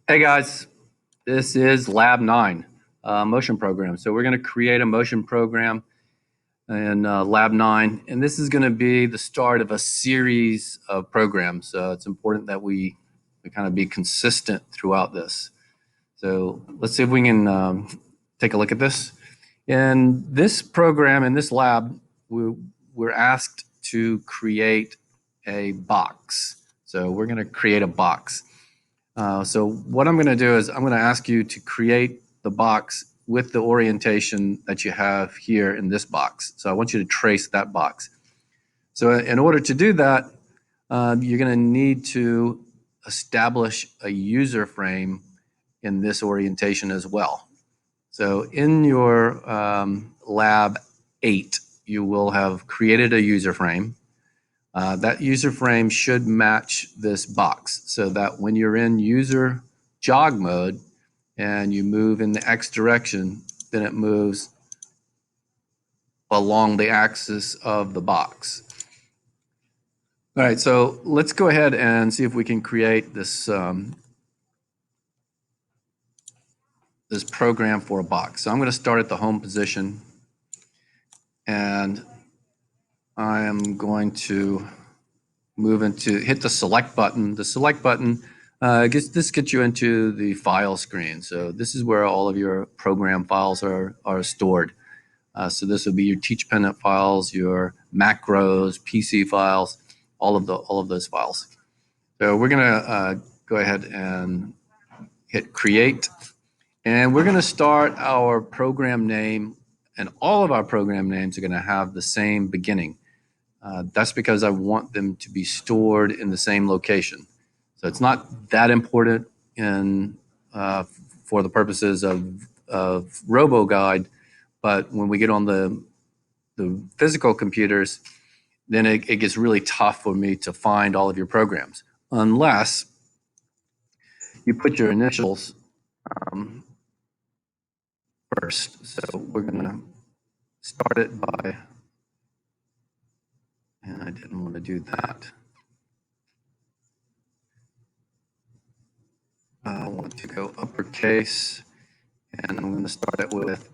Hey guys, this is Lab 9, motion program. So we're going to create a motion program in Lab 9, and this is going to be the start of a series of programs. So it's important that we kind of be consistent throughout this. So let's see if we can take a look at this. In this program, in this lab, we're asked to create a box. So we're going to create a box. So what I'm going to do is I'm going to ask you to create the box with the orientation that you have here in this box. So I want you to trace that box. So in order to do that, you're going to need to establish a user frame in this orientation as well. So in your lab 8, you will have created a user frame. That user frame should match this box so that when you're in user jog mode and you move in the X direction, then it moves along the axis of the box. All right, so let's go ahead and see if we can create this this program for a box. So I'm going to start at the home position, and I am going to hit the select button. The select button gets you into the file screen. So this is where all of your program files are stored. So this will be your teach-pendant files, your macros, PC files, all of those files. So we're gonna go ahead and hit create, and we're gonna start our program name, and all of our program names are gonna have the same beginning. That's because I want them to be stored in the same location. So it's not that important for the purposes of RoboGuide, but when we get on the physical computers, then it gets really tough for me to find all of your programs, unless you put your initials first. So we're going to start it by, and I didn't want to do that. I want to go uppercase, and I'm going to start it with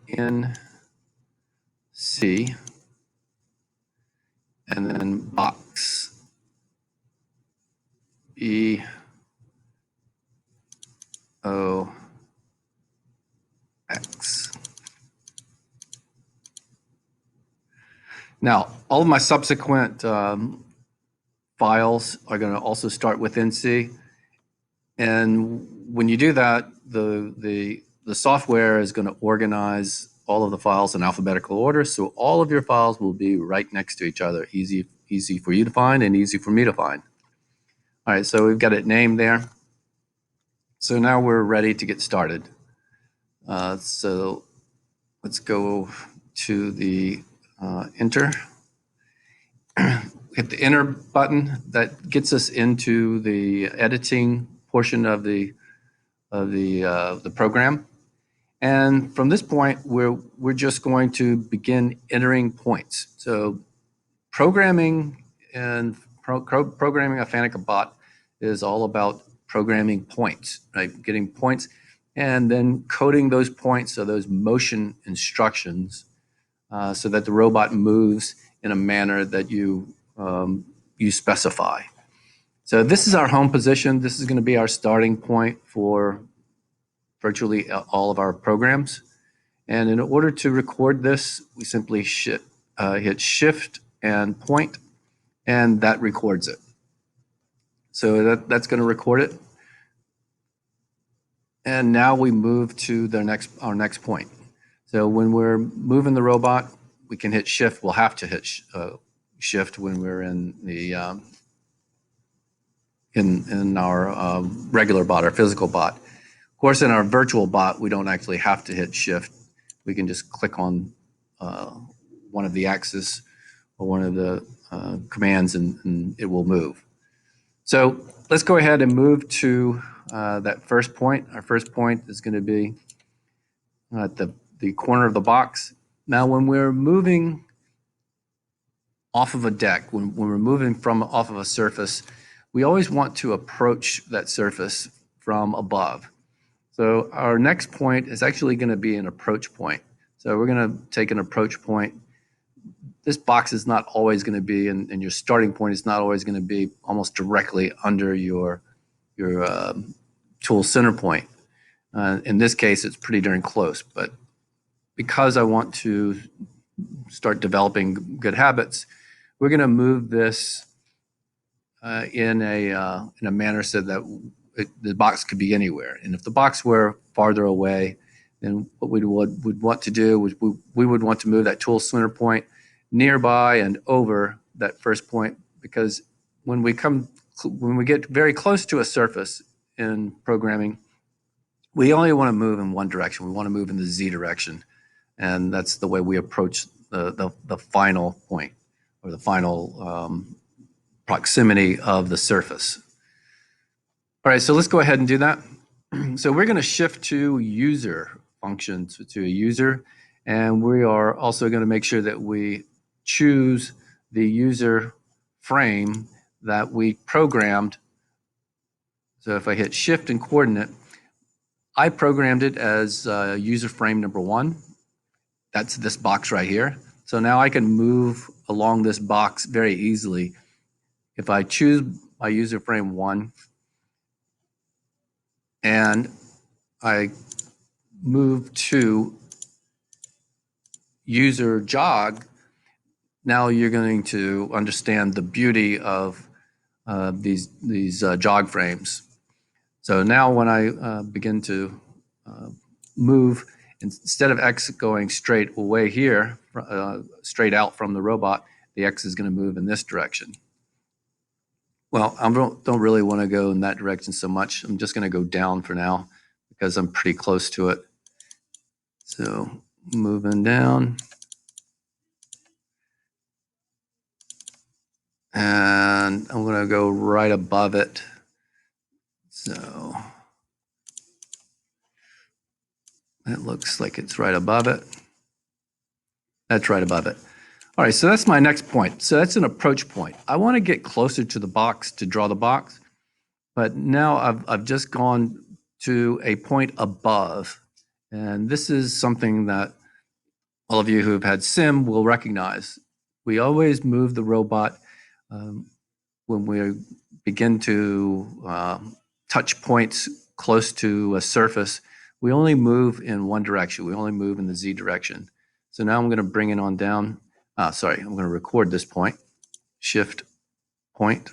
NC, and then box, BOX. Now, all of my subsequent files are going to also start with NC. And when you do that, the software is going to organize all of the files in alphabetical order. So all of your files will be right next to each other, easy for you to find and easy for me to find. All right, so we've got it named there. So now we're ready to get started. So let's go to the enter. Hit the enter button. That gets us into the editing portion of the program. And from this point, we're just going to begin entering points. So programming programming a Fanica bot is all about programming points, right? Getting points and then coding those points, so those motion instructions, so that the robot moves in a manner that you specify. So this is our home position. This is going to be our starting point for virtually all of our programs. And in order to record this, we simply hit Shift and point, and that records it. So that's going to record it. And now we move to our next point. So when we're moving the robot, we can hit Shift. We'll have to hit Shift when we're in the in our regular bot, our physical bot. Of course, in our virtual bot, we don't actually have to hit Shift. We can just click on one of the axes or one of the commands, and it will move. So let's go ahead and move to that first point. Our first point is going to be at the corner of the box. Now, when we're moving off of a deck, when we're moving off of a surface, we always want to approach that surface from above. So our next point is actually going to be an approach point. So we're going to take an approach point. This box is not always going to be, and your starting point is not always going to be almost directly under your tool center point. In this case, it's pretty darn close, but because I want to start developing good habits, we're going to move this in a manner so that the box could be anywhere. And if the box were farther away, then what we would want to do was we would want to move that tool center point nearby and over that first point, because when we get very close to a surface in programming, we only want to move in one direction. We want to move in the Z direction, and that's the way we approach the final point, or the final proximity of the surface. All right, so let's go ahead and do that. So we're going to shift to user functions, to a user, and we are also going to make sure that we choose the user frame that we programmed. So if I hit shift and coordinate, I programmed it as user frame number 1. That's this box right here. So now I can move along this box very easily. If I choose my user frame 1 and I move to user jog, now you're going to understand the beauty of these jog frames. So now when I begin to move, instead of X going straight away here, straight out from the robot, the X is going to move in this direction. Well, I don't really want to go in that direction so much. I'm just going to go down for now because I'm pretty close to it. So moving down. And I'm going to go right above it. So it looks like it's right above it. That's right above it. All right, so that's my next point. So that's an approach point. I want to get closer to the box to draw the box, but now I've just gone to a point above. And this is something that all of you who have had sim will recognize. We always move the robot when we begin to touch points close to a surface. We only move in one direction. We only move in the Z direction. So now I'm going to bring it on down. I'm going to record this point, shift point.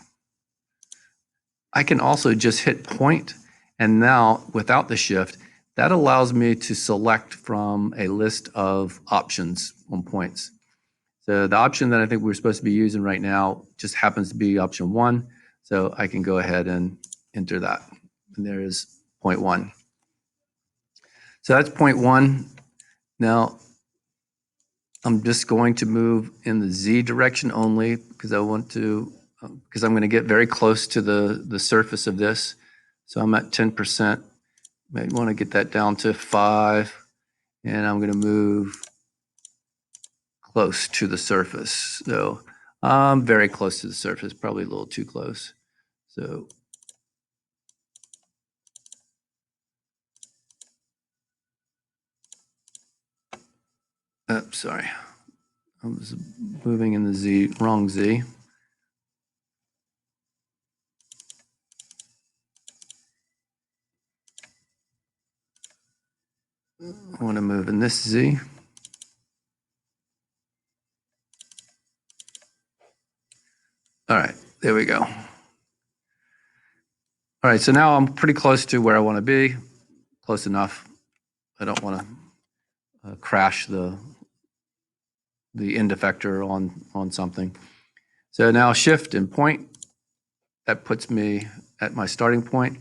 I can also just hit point, and now without the shift, that allows me to select from a list of options on points. So the option that I think we're supposed to be using right now just happens to be option 1. So I can go ahead and enter that. And there is point 1. So that's point 1. Now I'm just going to move in the Z direction only because I want to, because I'm going to get very close to the surface of this. So I'm at 10%. Might want to get that down to 5, and I'm going to move close to the surface. So I'm very close to the surface, probably a little too close. So sorry, I was moving in the Z, wrong Z. I want to move in this Z. All right, there we go. All right, so now I'm pretty close to where I want to be, close enough. I don't want to crash the end effector on something. So now shift and point, that puts me at my starting point.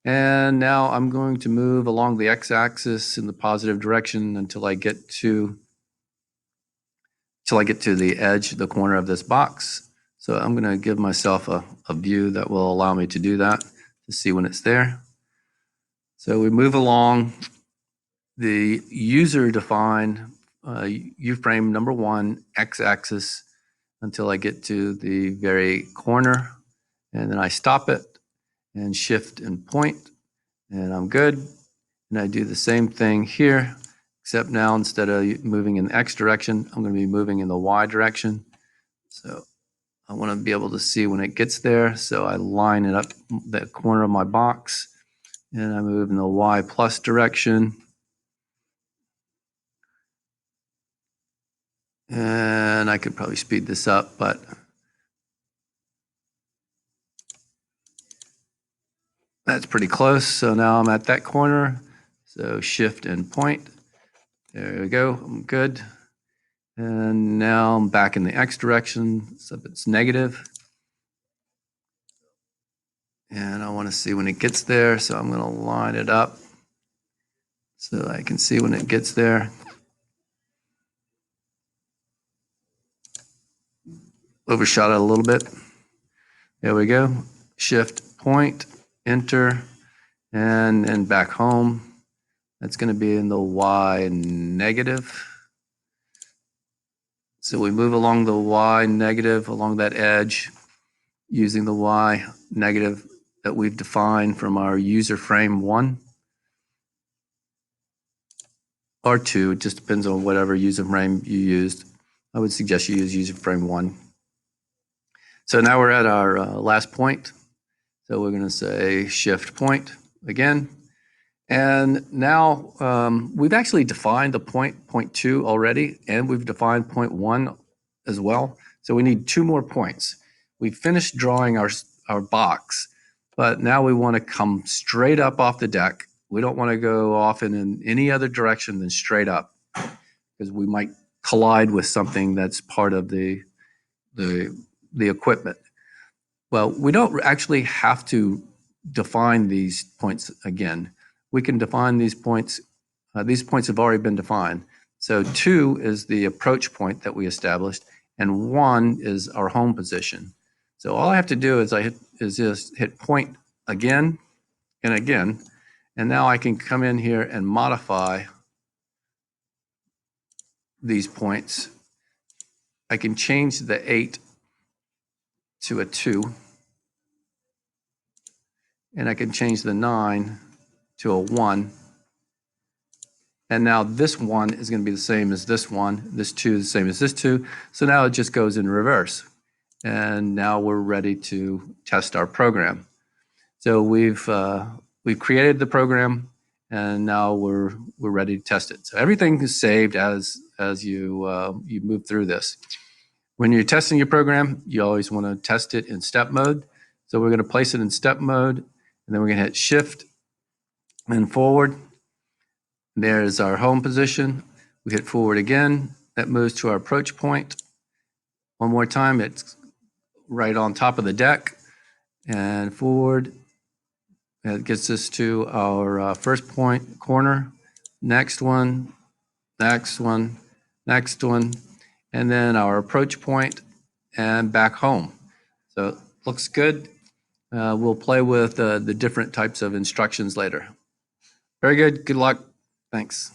And now I'm going to move along the x-axis in the positive direction until I get to the edge, the corner of this box. So I'm going to give myself a view that will allow me to do that, to see when it's there. So we move along the user-defined U-frame number 1 x-axis until I get to the very corner, and then I stop it and shift and point, and I'm good. And I do the same thing here, except now instead of moving in the X direction, I'm going to be moving in the Y direction. So I want to be able to see when it gets there. So I line it up the corner of my box and I move in the Y plus direction. And I could probably speed this up, but that's pretty close. So now I'm at that corner. So shift and point. There we go. I'm good. And now I'm back in the X direction. So it's negative. And I want to see when it gets there. So I'm going to line it up so I can see when it gets there. Overshot it a little bit. There we go. Shift, point, enter, and back home. That's going to be in the Y negative. So we move along the Y negative, along that edge, using the Y negative that we've defined from our user frame 1 or 2. It just depends on whatever user frame you used. I would suggest you use user frame 1. So now we're at our last point. So we're going to say shift point again. And now we've actually defined the point 2 already, and we've defined point 1 as well. So we need 2 more points. We've finished drawing our box, but now we want to come straight up off the deck. We don't want to go off in any other direction than straight up, because we might collide with something that's part of the equipment. Well, we don't actually have to define these points again. We can define these points. These points have already been defined. So 2 is the approach point that we established, and 1 is our home position. So all I have to do is just hit point again and again, and now I can come in here and modify these points. I can change the 8 to a 2, and I can change the 9 to a 1. And now this 1 is going to be the same as this 1. This 2 is the same as this 2. So now it just goes in reverse. And now we're ready to test our program. So we've created the program, and now we're ready to test it. So everything is saved as you move through this. When you're testing your program, you always want to test it in step mode. So we're going to place it in step mode, and then we're going to hit shift and forward. There's our home position. We hit forward again. That moves to our approach point. One more time, it's right on top of the deck. And forward. That gets us to our first point corner. Next one, next one, next one. And then our approach point and back home. So looks good. We'll play with the different types of instructions later. Very good. Good luck. Thanks.